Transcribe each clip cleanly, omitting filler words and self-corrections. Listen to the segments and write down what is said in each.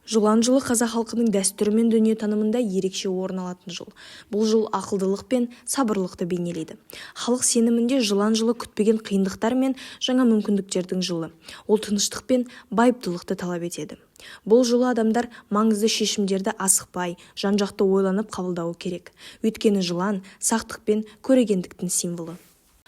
Жылан жылы қазақ халқының дәстүрі мен дүниетанымында ерекше орын алатын жыл. Бұл жыл ақылдылық пен сабырлықты бейнелейді. Халық сенімінде жылан жылы күтпеген қиындықтар мен жаңа мүмкіндіктердің жылы. Ол тыныштық пен байыптылықты талап етеді. Бұл жылы адамдар маңызды шешімдерді асықпай, жан-жақты ойланып қабылдауы керек. Өйткені жылан сақтық пен көрегендіктің символы.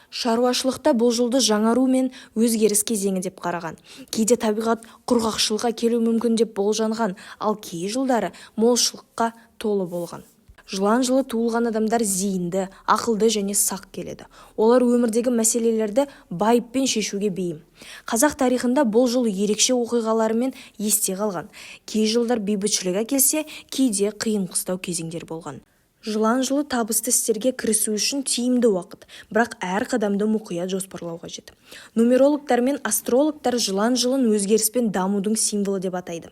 Шаруашылықта бұл жылды жаңару мен өзгеріс кезеңі деп қараған. Кейде табиғат құрғақшылыққа келу мүмкін деп болжанған, ал кей жылдары молшылыққа толы болған. Жылан жылы туылған адамдар зейінді, ақылды және сақ келеді. Олар өмірдегі мәселелерді байыппен шешуге бейім. Қазақ тарихында бұл жыл ерекше оқиғаларымен есте қалған. Кей жылдар бейбітшілік әкелсе, кейде қиын-қыстау кезеңдер болған. Жылан жылы табысты істерге кірісу үшін тиімді уақыт, бірақ әр қадамды мұқият жоспарлау қажет. Нумерологтар мен астрологтар жылан жылын өзгеріс пен дамудың символы деп атайды.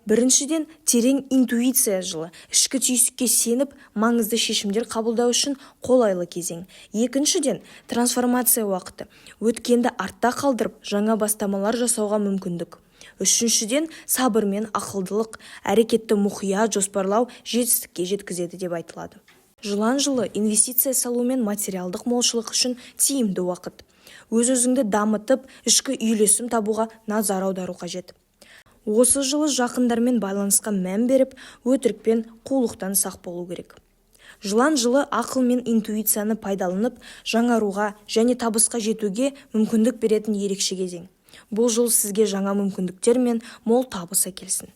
Біріншіден, терең интуиция жылы, ішкі түйсікке сеніп, маңызды шешімдер қабылдау үшін қолайлы кезең. Екіншіден, трансформация уақыты, өткенді артта қалдырып, жаңа бастамалар жасауға мүмкіндік. Үшіншіден, сабыр мен ақылдылық, әрекетті мұқият жоспарлау жетістікке жеткізеді деп айтылады. Жылан жылы инвестиция салу мен материалдық молшылық үшін тиімді уақыт. Өз-өзіңді дамытып, ішкі үйлесім табуға назар аудару қажет. Осы жылы жақындармен байланысқа мән беріп, өтірік пен қулықтан сақ болу керек. Жылан жылы ақыл мен интуицияны пайдаланып, жаңаруға және табысқа жетуге мүмкіндік беретін ерекше кезең. Бұл жыл сізге жаңа мүмкіндіктер мен мол табыс әкелсін.